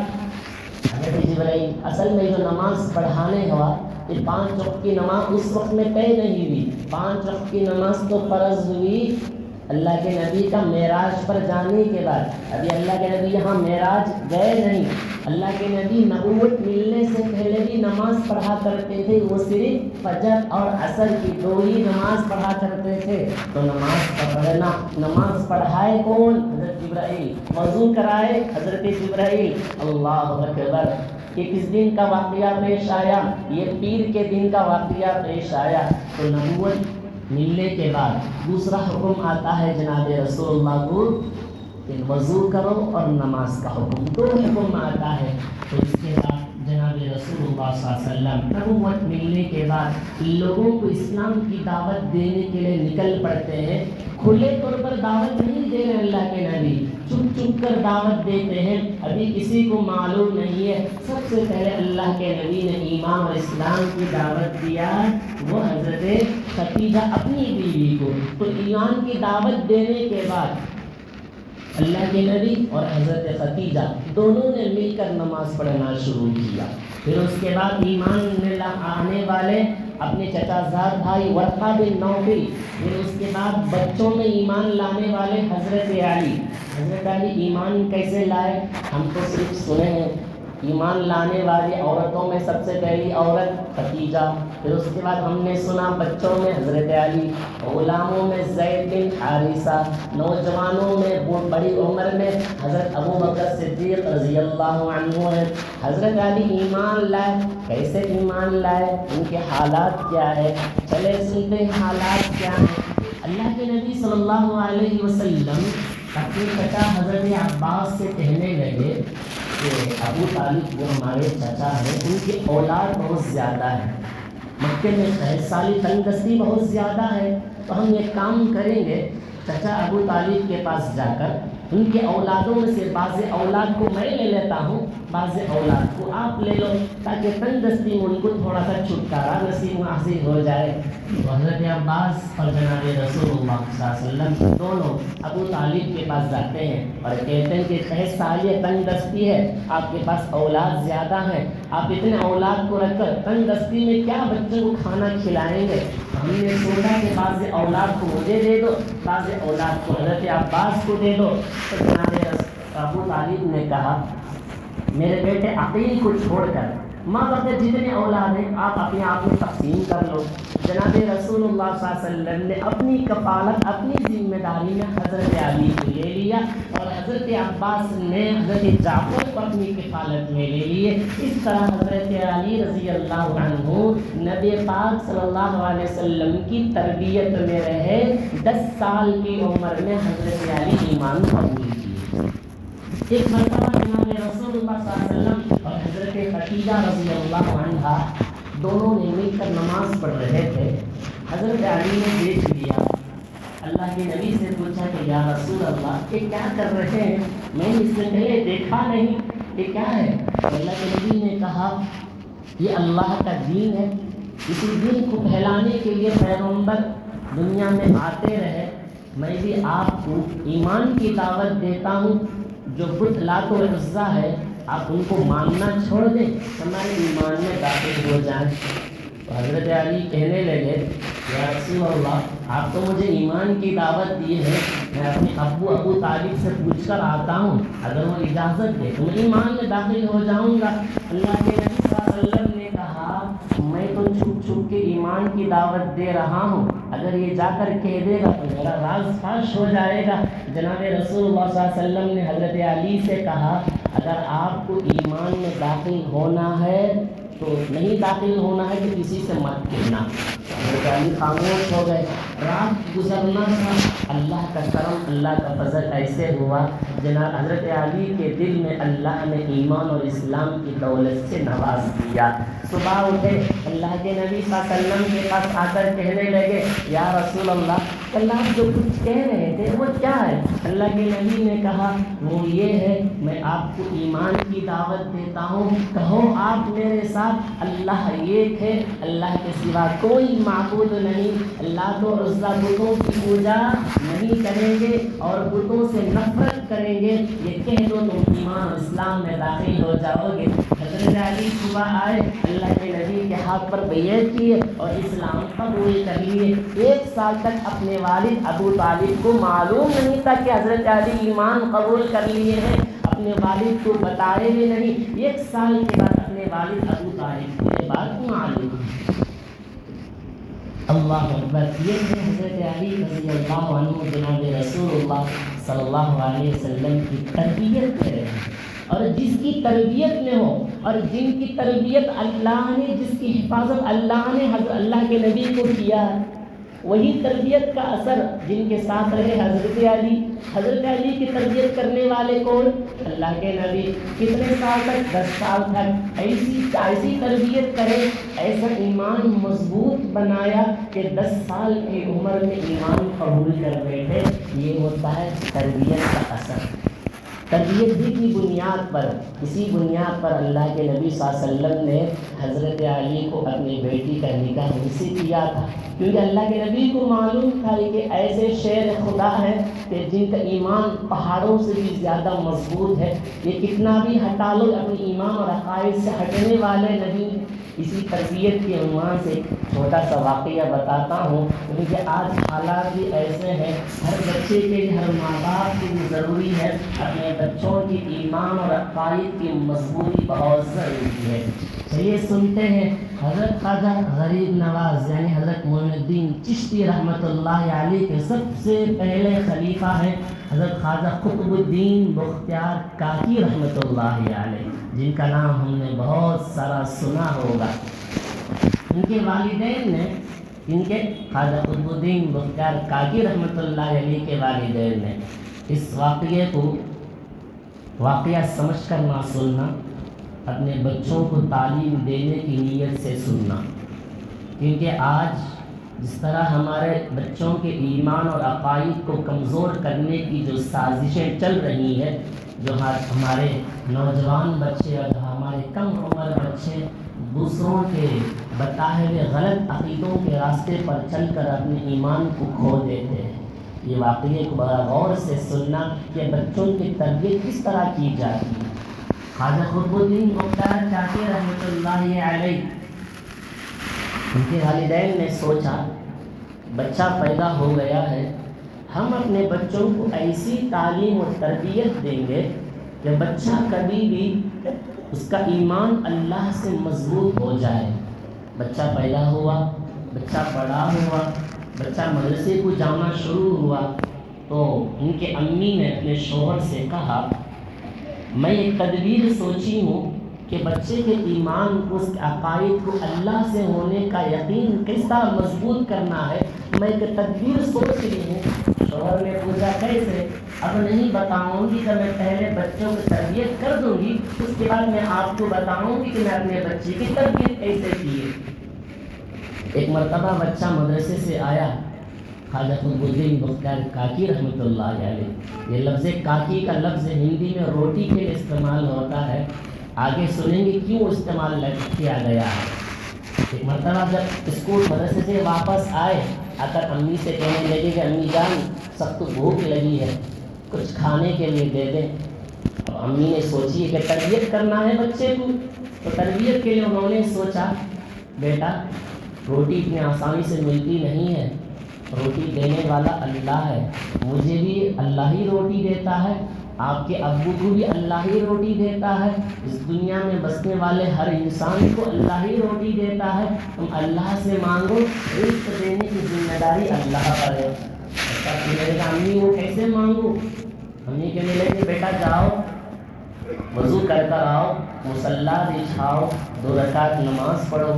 حضرت حضرت جبرائیل اصل میں جو نماز پڑھانے ہوا یہ 5 وقت کی نماز اس وقت میں طے نہیں ہوئی. 5 وقت کی نماز تو فرض ہوئی اللہ کے نبی کا معراج پر جانے کے بعد. ابھی اللہ کے نبی یہاں معراج گئے نہیں. اللہ کے نبی نبوت ملنے سے پہلے بھی نماز پڑھا کرتے تھے. وہ صرف فجر اور عصر کی 2 ہی نماز پڑھا کرتے تھے. تو نماز پڑھائے کون؟ حضرت جبرائیل. وضو کرائے حضرت جبرائیل. اللہ اکبر. یہ کس دن کا واقعہ پیش آیا؟ یہ پیر کے دن کا واقعہ پیش آیا. تو نبوت ملنے کے بعد دوسرا حکم آتا ہے جناب رسول اللہ کو کہ وضو کرو اور نماز کا حکم. 2 حکم آتا ہے. تو اس کے بعد جناب رسول اللہ صلی اللہ علیہ وسلم نبوت ملنے کے بعد لوگوں کو اسلام کی دعوت دینے کے لیے نکل پڑتے ہیں. کھلے طور پر دعوت نہیں دے رہے اللہ کے نبی، چھپ چھپ کر دعوت دیتے ہیں. ابھی کسی کو معلوم نہیں ہے. سب سے پہلے اللہ کے نبی نے ایمان اور اسلام کی دعوت دیا وہ حضرت خدیجہ اپنی بیوی کو. تو ایمان کی دعوت دینے کے بعد اللہ کے نبی اور حضرت خدیجہ دونوں نے مل کر نماز پڑھنا شروع کیا. پھر اس کے بعد ایمان میں آنے والے اپنے چچا زاد بھائی ورقہ بن نوفل. پھر اس کے بعد بچوں میں ایمان لانے والے حضرت علی. حضرت علی ایمان کیسے لائے؟ ہم تو صرف سنے ہیں. ایمان لانے والی عورتوں میں سب سے پہلی عورت خدیجہ. پھر اس کے بعد ہم نے سنا بچوں میں حضرت علی، غلاموں میں زید بن حارثہ، نوجوانوں میں بڑی عمر میں حضرت ابو بکر صدیق رضی اللہ عنہ ہے. حضرت علی ایمان لائے. کیسے ایمان لائے؟ ان کے حالات کیا ہے؟ چلے سنتے ہیں حالات کیا ہیں. اللہ کے نبی صلی اللہ علیہ وسلم اپنے چچا حضرت عباس سے کہنے لگے کہ ابو طالب جو ہمارے چچا ہیں ان کی اولاد بہت زیادہ ہے. مکے میں 6 سالی تنگ دستی بہت زیادہ ہے. تو ہم یہ کام کریں گے چچا ابو طالب کے پاس جا کر ان کے اولادوں میں سے بعض اولاد کو میں لے لیتا ہوں، بعض اولاد کو آپ لے لو تاکہ تنگ دستی میں ان کو تھوڑا سا چھٹکارا نصیب حاصل ہو جائے. تو حضرت عباس اور جناب رسول اللہ صلی اللہ علیہ وسلم دونوں ابو طالب کے پاس جاتے ہیں اور کہتے ہیں کہ 6 سال یہ تنگ دستی ہے، آپ کے پاس اولاد زیادہ ہیں، آپ اتنے اولاد کو رکھ کر تنگ دستی میں کیا بچوں کو کھانا کھلائیں گے؟ ہم نے سوچا کہ بعض اولاد کو مجھے دے دو، بعض اولاد کو حضرت عباس کو دے دو. تو جناب ابو طالب نے کہا میرے بیٹے عقیل کو چھوڑ کر ماں باپ کے جتنے اولاد ہیں آپ اپنے آپ کو تقسیم کر لو. جناب رسول اللہ صلی اللہ علیہ وسلم نے اپنی کفالت اپنی ذمہ داری میں حضرت علی کو لے لیا اور حضرت عباس نے حضرت جعفر کو اپنی کفالت میں لے لیے. اس طرح حضرت علی رضی اللہ عنہ نبی پاک صلی اللہ علیہ وسلم کی تربیت میں رہے. 10 سال کی عمر میں حضرت علی ایمان قبول کیے. ایک مرتبہ جناب رسول اللہ صلی اللہ علیہ وسلم اور حضرت خدیجہ رضی اللہ عنہا دونوں نے مل کر نماز پڑھ رہے تھے. حضرت علی نے دیکھ لیا. اللہ کے نبی سے پوچھا کہ یا رسول اللہ یہ کیا کر رہے ہیں؟ میں نے اس سے پہلے دیکھا نہیں، یہ کیا ہے؟ اللہ کے نبی نے کہا یہ اللہ کا دین ہے. اسی دین کو پھیلانے کے لیے پیغمبر دنیا میں آتے رہے. میں بھی آپ کو ایمان کی دعوت دیتا ہوں. جو بت لات و عزا ہے آپ ان کو ماننا چھوڑ دیں، ہمارے ایمان میں داخل ہو جائیں. تو حضرت علی کہنے لگے یا رسول اللہ آپ تو مجھے ایمان کی دعوت دی ہے، میں اپنے ابو طالب سے پوچھ کر آتا ہوں، اگر وہ اجازت دے تو میں ایمان میں داخل ہو جاؤں گا. اللہ کے نبی صلی اللہ علیہ وسلم نے کہا میں تو چھپ چھپ کے ایمان کی دعوت دے رہا ہوں، اگر یہ جا کر کہہ دے گا تو میرا راز فاش ہو جائے گا. جناب رسول اللہ صلی اللہ علیہ وسلم نے حضرت علی سے کہا اگر آپ کو ایمان میں داخل ہونا ہے تو نہیں داخل ہونا ہے تو کسی سے مت کہنا. حضرت علی خاموش ہو گئے. رات گزرنا تھا. اللہ کا کرم اللہ کا فضل ایسے ہوا جناب حضرت علی کے دل میں اللہ نے ایمان اور اسلام کی دولت سے نواز دیا. صبح اٹھے اللہ کے نبی صلی اللہ علیہ وسلم کے پاس آ کر کہنے لگے یا رسول اللہ اللہ جو کچھ کہہ رہے تھے وہ کیا ہے؟ اللہ کے نبی نے کہا وہ یہ ہے میں آپ کو ایمان کی دعوت دیتا ہوں، کہو آپ میرے ساتھ اللہ ایک ہے، اللہ کے سوا کوئی معبود نہیں، اللہ تو عزا بتوں کی پوجا نہیں کریں گے اور بتوں سے نفرت کریں گے. یہ کہہ دو تم ایمان اسلام میں داخل ہو جاؤ گے. حضرت حضرت علی صبح آئے، اللہ کے نبی کے ہاتھ پر بیعت کیے اور اسلام قبول کر لیے۔ 1 سال تک اپنے والد ابو طالب کو معلوم نہیں تھا کہ حضرت علی ایمان قبول کر لیے ہیں، اپنے والد کو بتائے بھی نہیں۔ 1 سال کے بعد اپنے والد ابو طالب کو یہ بات معلوم ہے۔ اللہ اکبر، یہ ہے حضرت علی رضی اللہ عنہ جناب رسول اللہ صلی اللہ علیہ وسلم کی تربیت کرے، اور جس کی تربیت میں ہو اور جن کی تربیت اللہ نے، جس کی حفاظت اللہ نے حضرت اللہ کے نبی کو کیا، وہی تربیت کا اثر جن کے ساتھ رہے حضرت علی۔ حضرت علی کی تربیت کرنے والے کون؟ اللہ کے نبی۔ کتنے سال تک؟ 10 سال تک ایسی تربیت کرے، ایسا ایمان مضبوط بنایا کہ 10 سال کی عمر میں ایمان قبول کر بیٹھے۔ یہ ہوتا ہے تربیت کا اثر۔ تربیت بھی کی بنیاد پر، اسی بنیاد پر اللہ کے نبی صلی اللہ علیہ وسلم نے حضرت علی کو اپنی بیٹی کا نکاح ان سے کیا تھا، کیونکہ اللہ کے نبی کو معلوم تھا کہ ایسے شیر خدا ہیں کہ جن کا ایمان پہاڑوں سے بھی زیادہ مضبوط ہے، یہ کتنا بھی ہٹا لو اپنے ایمان اور عقائد سے ہٹنے والے نہیں۔ اسی تربیت کے عنوان سے چھوٹا سا واقعہ بتاتا ہوں، کیونکہ آج حالات بھی ایسے ہیں، ہر بچے کے لیے، ہر ماں باپ کے لیے ضروری ہے اپنے بچوں کی ایمان اور عقائد کی مضبوطی بہت ضروری ہے۔ چلیے سنتے ہیں حضرت خواجہ غریب نواز یعنی حضرت معین الدین چشتی رحمۃ اللہ علیہ کے سب سے پہلے خلیفہ ہیں حضرت خواجہ قطب الدین بختیار کاکی رحمۃ اللہ علیہ، جن کا نام ہم نے بہت سارا سنا ہوگا۔ ان کے والدین نے، ان کے خواجہ قطب الدین بختیار کاکی رحمۃ اللہ علیہ کے والدین نے اس واقعے کو واقعہ سمجھ کر نہ سننا، اپنے بچوں کو تعلیم دینے کی نیت سے سننا، کیونکہ آج جس طرح ہمارے بچوں کے ایمان اور عقائد کو کمزور کرنے کی جو سازشیں چل رہی ہیں، جو ہمارے نوجوان بچے اور ہمارے کم عمر بچے دوسروں کے بتائے ہوئے غلط عقیدوں کے راستے پر چل کر اپنے ایمان کو کھو دیتے ہیں، یہ واقعے کو بڑا غور سے سننا کہ بچوں کی تربیت کس طرح کی جاتی ہے۔ خواجہ قطب الدین بختیار کاکی رحمۃ اللہ علیہ، ان کے والدین نے سوچا بچہ پیدا ہو گیا ہے، ہم اپنے بچوں کو ایسی تعلیم اور تربیت دیں گے کہ بچہ کبھی بھی اس کا ایمان اللہ سے مضبوط ہو جائے۔ بچہ پیدا ہوا، بچہ بڑا ہوا، بچہ مدرسے کو جانا شروع ہوا، تو ان کے امی نے اپنے شوہر سے کہا میں ایک تدبیر سوچی ہوں کہ بچے کے ایمان کو، اس کے عقائد کو اللہ سے ہونے کا یقین کس طرح مضبوط کرنا ہے، میں ایک تدبیر سوچ رہی ہوں۔ شوہر نے پوچھا کیسے؟ اب نہیں بتاؤں گی کہ میں پہلے بچوں کی تربیت کر دوں گی، اس کے بعد میں آپ کو بتاؤں گی کہ میں اپنے بچے کی تربیت کیسے کی ہے۔ ایک مرتبہ بچہ مدرسے سے آیا، خواجہ قطب الدین بختیار کاکی رحمۃ اللہ علیہ، یہ لفظ کاکی کا لفظ ہندی میں روٹی کے لیے استعمال ہوتا ہے، آگے سنیں گے کیوں استعمال کیا گیا ہے۔ ایک مرتبہ جب اسکول مدرسے سے واپس آئے، آ کر امی سے کہنے لگے کہ امی جان سخت بھوک لگی ہے، کچھ کھانے کے لیے دے دیں۔ اب امی نے سوچی کہ تربیت کرنا ہے بچے کو، تو تربیت کے لیے انہوں نے سوچا بیٹا روٹی اتنی آسانی سے ملتی نہیں ہے، روٹی دینے والا اللہ ہے، مجھے بھی اللہ ہی روٹی دیتا ہے، آپ کے ابو کو بھی اللہ ہی روٹی دیتا ہے، اس دنیا میں بسنے والے ہر انسان کو اللہ ہی روٹی دیتا ہے، تم اللہ سے مانگو، رزق دینے کی ذمہ داری اللہ پر ہے۔ میرے امی وہ کیسے مانگو؟ امی کہنے لگے بیٹا جاؤ وضو کر کر آؤ، مصلی بچھاؤ، 2 رکعت نماز پڑھو۔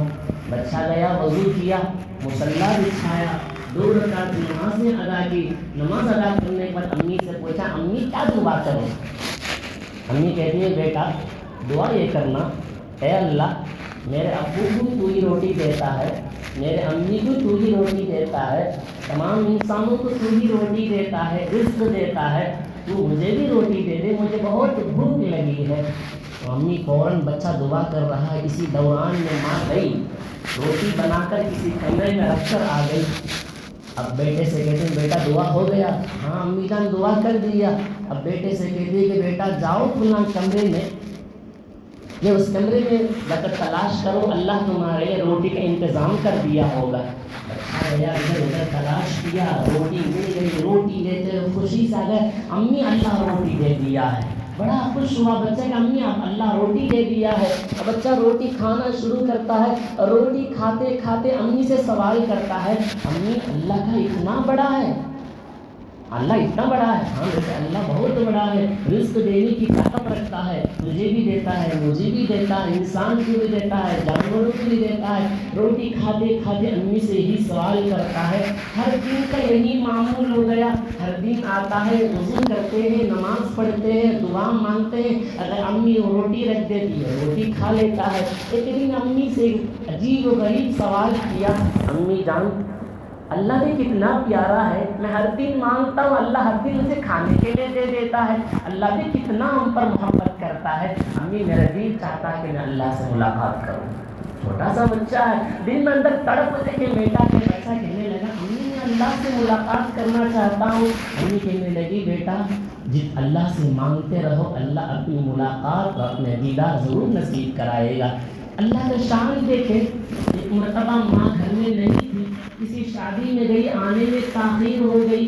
بچہ گیا، وضو کیا، مصلی بچھایا، 2 رکعت نمازیں ادا کی۔ نماز ادا کرنے کے بعد امی سے پوچھا امی کیا دعا کروں؟ امی کہتی ہے بیٹا دعا یہ کرنا، اے اللہ میرے ابو کو تو ہی روٹی دیتا ہے، میرے امی کو تو ہی روٹی دیتا ہے، تمام انسانوں کو تو ہی روٹی دیتا ہے، رزق دیتا ہے، تو مجھے بھی روٹی دے دے، مجھے بہت بھوک لگی ہے۔ تو امی فوراً بچہ دعا کر رہا ہے، اسی دوران میں ماں گئی، روٹی بنا کر کسی کمرے میں رکھ کر آ گئی۔ اب بیٹے سے کہتے ہیں بیٹا دعا ہو گیا؟ ہاں امی جان دعا کر دیا۔ اب بیٹے سے کہتی ہے کہ بیٹا جاؤ فلاں کمرے میں یہ اس کمرے میں جا کر تلاش کرو، اللہ تمہارے لیے روٹی کا انتظام کر دیا ہوگا۔ اچھا گیا ادھر ادھر تلاش کیا، روٹی مل گئی، روٹی لیتے خوشی سے آ گئے، امی اللہ روٹی دے دیا ہے۔ بڑا خوش ہوا بچہ کہ امی اللہ روٹی دے دیا ہے۔ بچہ روٹی کھانا شروع کرتا ہے، روٹی کھاتے کھاتے امی سے سوال کرتا ہے، امی اللہ کا اتنا بڑا ہے؟ اللہ اتنا بڑا ہے؟ ہاں بیٹا اللہ بہت بڑا ہے، رزق دینے کی طاقت رکھتا ہے، تجھے بھی دیتا ہے، مجھے بھی دیتا ہے، انسان کو بھی دیتا ہے، جانوروں کو بھی دیتا ہے۔ روٹی کھاتے کھاتے امی سے یہی سوال کرتا ہے، ہر دن کا یہی معمول ہو گیا، ہر دن آتا ہے، وضو کرتے ہیں، نماز پڑھتے ہیں، دعا مانگتے ہیں، اگر امی روٹی رکھ دیتی ہے روٹی کھا لیتا ہے۔ ایک دن امی سے عجیب و غریب سوال کیا، امی جان اللہ بھی کتنا پیارا ہے، میں ہر دن مانگتا ہوں اللہ ہر دن مجھے کھانے کے لیے دے دیتا ہے، اللہ بھی کتنا ہم پر محبت کرتا ہے۔ امی میرا دل چاہتا ہے کہ میں اللہ سے ملاقات کروں۔ چھوٹا سا بچہ ہے، دل میں اندر تڑپ ہوتے کہ بیٹا کے بچہ کہنے لگا امی میں اللہ سے ملاقات کرنا چاہتا ہوں۔ امی کہنے لگی بیٹا جب اللہ سے مانگتے رہو اللہ اپنی ملاقات اور اپنے دیدار ضرور نصیب کرائے گا۔ اللہ کا شان دیکھے، ایک مرتبہ ماں گھر میں نہیں تھی، کسی شادی میں گئی، آنے میں تاخیر ہو گئی،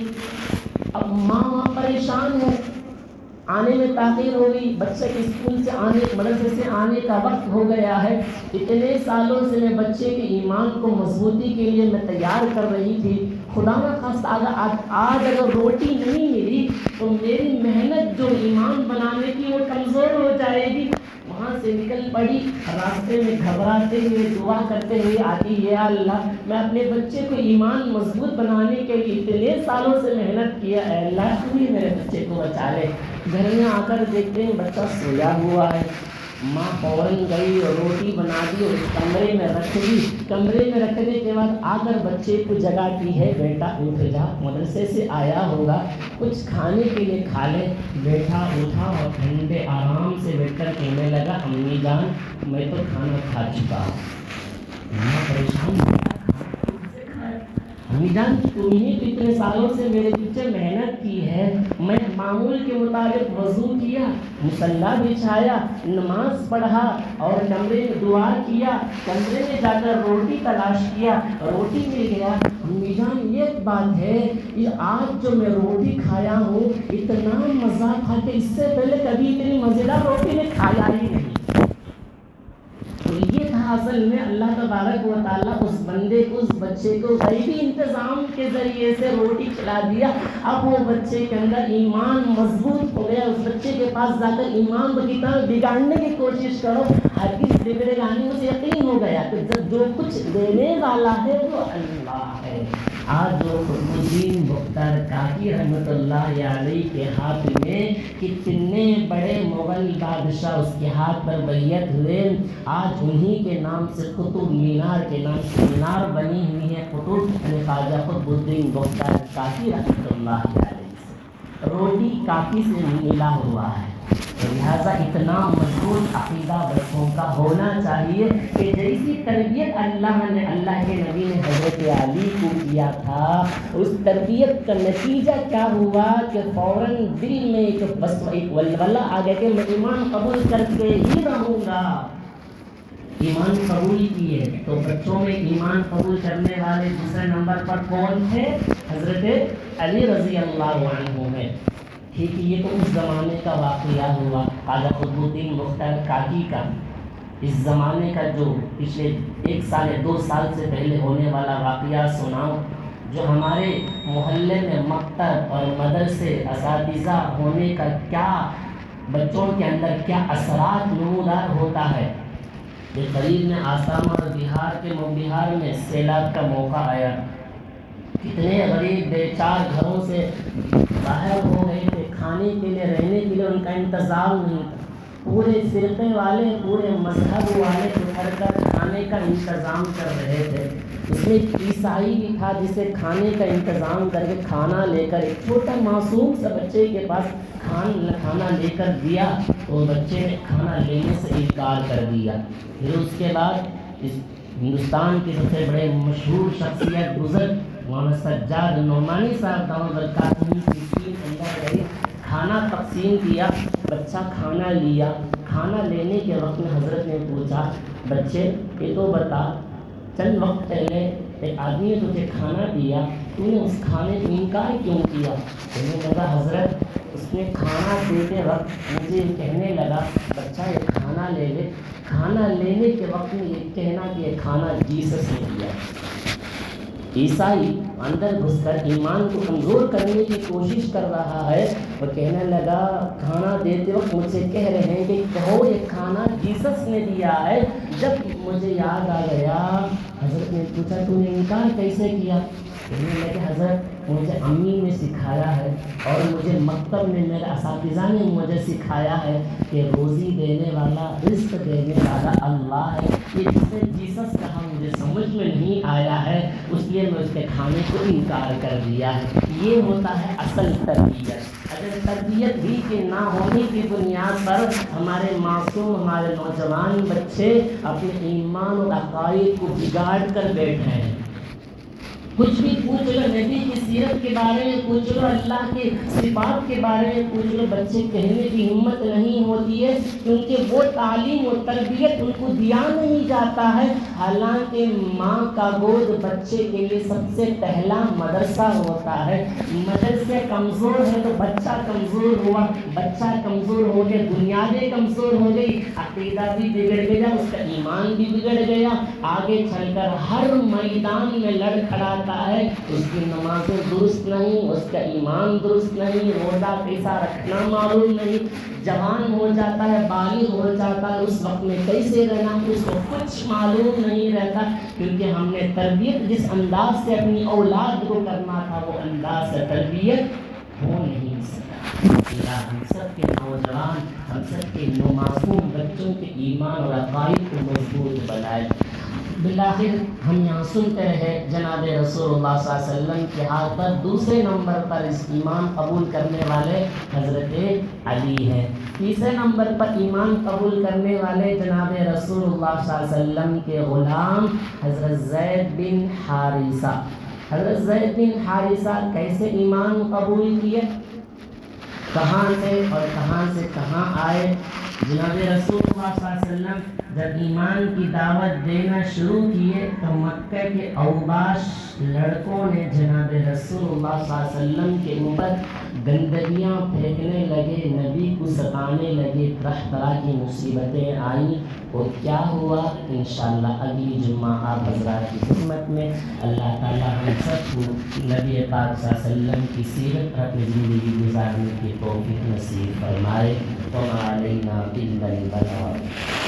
اب ماں وہاں پریشان ہے، آنے میں تاخیر ہو گئی، بچے کے اسکول سے آنے مدرسے سے آنے کا وقت ہو گیا ہے، اتنے سالوں سے میں بچے کے ایمان کو مضبوطی کے لیے میں تیار کر رہی تھی، خدا نہ خواستہ آج اگر روٹی نہیں ملی تو میری محنت جو ایمان بنانے کی وہ کمزور ہو جائے گی۔ وہاں سے نکل پڑی، راستے میں گھبراتے ہوئے دعا کرتے ہوئے آتی، یا اللہ میں اپنے بچے کو ایمان مضبوط بنانے کے لیے اتنے سالوں سے محنت کیا، اے اللہ تو ہی میرے بچے کو بچا لے۔ گھر میں آ کر دیکھتے ہیں بچہ سویا ہوا ہے، ماں فوراً گئی اور روٹی بنا دی اور کمرے میں رکھ دی۔ کمرے میں رکھنے کے بعد آ کر بچے کو جگاتی ہے، بیٹا اٹھ جا، مدرسے سے آیا ہوگا، کچھ کھانے کے لیے کھا لے۔ بیٹا اٹھا اور ٹھنڈے آرام سے بیٹھ کر کہنے لگا امی جان میں تو کھانا کھا چکا ہوں۔ میں پریشان ہوں، امی جان تمہیں تو اتنے سالوں سے میرے پیچھے محنت کی ہے، میں معمول کے مطابق وضو کیا، مصلی بچھایا، نماز پڑھا اور کمرے میں دعا کیا، کمرے میں جا کر روٹی تلاش کیا، روٹی مل گیا۔ امی جان یہ بات ہے کہ آج جو میں روٹی کھایا ہوں اتنا مزہ تھا کہ اس سے پہلے کبھی اتنی مزیدار روٹی میں کھایا ہی نہیں۔ تو یہ تھا اصل میں اللہ تبارک و تعالیٰ اس بندے کو، اس بچے کو غیبی انتظام کے ذریعے سے روٹی کھلا دیا۔ اب وہ بچے کے اندر ایمان مضبوط ہو گیا۔ اس بچے کے پاس جا کر ایمان کی طرح بگاڑنے کی کوشش کرو، ہرگز بگڑے گا نہیں۔ اسے یقین ہو گیا کہ جو کچھ دینے والا ہے وہ اللہ ہے۔ آج جو قطب الدین بختر کاکی رحمۃ اللہ علیہ کے ہاتھ میں کتنے بڑے مغل بادشاہ اس کے ہاتھ پر بیعت ہوئے، آج انہی کے نام سے قطب مینار کے نام سے مینار بنی ہوئی ہے، قطب خواجہ قطب الدین بختر کاکی رحمۃ اللہ علیہ سے روٹی کاکی سے ملا ہوا ہے۔ لہٰذا اتنا مضبوط عقیدہ بچوں کا ہونا چاہیے کہ جیسی تربیت اللہ نے، اللہ کے نبی نے حضرت علی کو کیا تھا، اس تربیت کا نتیجہ کیا ہوا کہ فوراً دل میں ایک ولولہ آ گیا کہ میں ایمان قبول کر کے ہی رہوں گا۔ ایمان قبول کیے تو بچوں میں ایمان قبول کرنے والے دوسرے نمبر پر کون تھے؟ حضرت علی رضی اللہ عنہ ہے۔ ٹھیک ہے، یہ تو اس زمانے کا واقعہ ہوا خواجہ قطب الدین بختر کاکی کا۔ اس زمانے کا جو پچھلے 1 سال یا 2 سال سے پہلے ہونے والا واقعہ سناؤ، جو ہمارے محلے میں مکتب اور مدرسے اساتذہ ہونے کا کیا بچوں کے اندر کیا اثرات نمودار ہوتا ہے۔ یہ قریب میں آسام اور بہار میں سیلاب کا موقع آیا، کتنے غریب بے چار گھروں سے باہر ہو گئے تھے، کھانے کے لیے رہنے کے لیے ان کا انتظام نہیں تھا، پورے فرقے والے پورے مذہب والے اٹھ کر کھانے کا انتظام کر رہے تھے۔ اس میں ایک عیسائی بھی تھا جسے کھانے کا انتظام کر کے کھانا لے کر ایک چھوٹا معصوم سا بچے کے پاس کھانا لے کر دیا، تو بچے نے کھانا لینے سے انکار کر دیا۔ پھر اس کے بعد اس ہندوستان کے سب سے بڑے مشہور شخصیت بزرگ مولانا سجاد نعمانی صاحب دامت برکاتہ کی اندر گئے، کھانا تقسیم کیا، بچہ کھانا لیا، کھانا لینے کے وقت میں حضرت نے پوچھا بچے یہ تو بتا چند وقت پہلے ایک آدمی نے تجھے کھانا دیا تو نے اس کھانے کو انکار کیوں کیا؟ کہنے لگا حضرت اس نے کھانا دیتے وقت مجھے کہنے لگا بچہ یہ کھانا لے لے، کھانا لینے کے وقت میں یہ کہنا کہ یہ کھانا جیسس نے دیا۔ عیسائی اندر گھس کر ایمان کو کمزور کرنے کی کوشش کر رہا ہے، وہ کہنے لگا کھانا دیتے وقت مجھ سے کہہ رہے ہیں کہ کہو یہ کھانا جیسس نے دیا ہے۔ جب مجھے یاد آ گیا حضرت نے پوچھا تو نے انکار کیسے کیا؟ کہنے لگے حضرت مجھے امی نے سکھایا ہے اور مجھے مکتب میں میرے اساتذہ نے مجھے سکھایا ہے کہ روزی دینے والا رزق دینے والا اللہ ہے، یہ جسے جیسس کہا مجھے سمجھ میں نہیں آیا ہے، اس لیے میں اس کے کھانے کو انکار کر دیا ہے۔ یہ ہوتا ہے اصل تربیت۔ اگر تربیت ہی کے نہ ہونے کی بنیاد پر ہمارے معصوم ہمارے نوجوان بچے اپنے ایمان اور عقائد کو بگاڑ کر بیٹھے ہیں، کچھ بھی پوچھ لو، نبی کی سیرت کے بارے میں پوچھ لو، اللہ کے صفات کے بارے میں پوچھ لو، بچے کہنے کی ہمت نہیں ہوتی ہے کیونکہ وہ تعلیم و تربیت ان کو دیا نہیں جاتا ہے۔ حالانکہ ماں کا گود بچے کے لیے سب سے پہلا مدرسہ ہوتا ہے۔ مدرسے کمزور ہے تو بچہ کمزور ہوا، بچہ کمزور ہو گیا بنیادیں کمزور ہو گئی، عقیدہ بھی بگڑ گیا، اس کا ایمان بھی بگڑ گیا، آگے چل کر ہر میدان میں لڑ کھڑا ہے، اس کی نمازیں درست نہیں، اس کا ایمان درست نہیں، روزہ کیسا رکھنا معلوم نہیں، جوان ہو جاتا ہے بالغ ہو جاتا ہے، اس وقت میں کیسے رہنا اس کو کچھ معلوم نہیں رہتا، کیونکہ ہم نے تربیت جس انداز سے اپنی اولاد کو کرنا تھا وہ انداز سے تربیت ہو نہیں سکتا۔ اللہ ہم سب کے نوجوان، ہم سب کے معصوم بچوں کے ایمان اور عقائد کو مضبوط بنائے۔ بالآخر ہم یہاں سنتے رہے جناب رسول اللہ صلی اللہ علیہ وسلم کے ہاتھ پر دوسرے نمبر پر اس ایمان قبول کرنے والے حضرت علی ہیں، تیسرے نمبر پر ایمان قبول کرنے والے جناب رسول اللہ صلی اللہ علیہ وسلم کے غلام حضرت زید بن حارثہ۔ حضرت زید بن حارثہ کیسے ایمان قبول کیے، کہاں سے اور کہاں آئے؟ جناب رسول اللہ صلی اللہ علیہ وسلم جب ایمان کی دعوت دینا شروع کیے تو مکہ کے اوباش لڑکوں نے جناب رسول اللہ صلی اللہ علیہ وسلم کے اوپر گندگیاں پھینکنے لگے، نبی کو ستانے لگے، طرح طرح کی مصیبتیں آئیں، اور کیا ہوا انشاءاللہ اگلی جمعہ آپ حضرات کی خدمت میں اللہ تعالیٰ ہم سب کو نبی پاک صلی اللہ علیہ وسلم کی سیرت پر اپنی زندگی گزارنے کی توفیق نصیب فرمائے۔ وما علینا الا البلاغ۔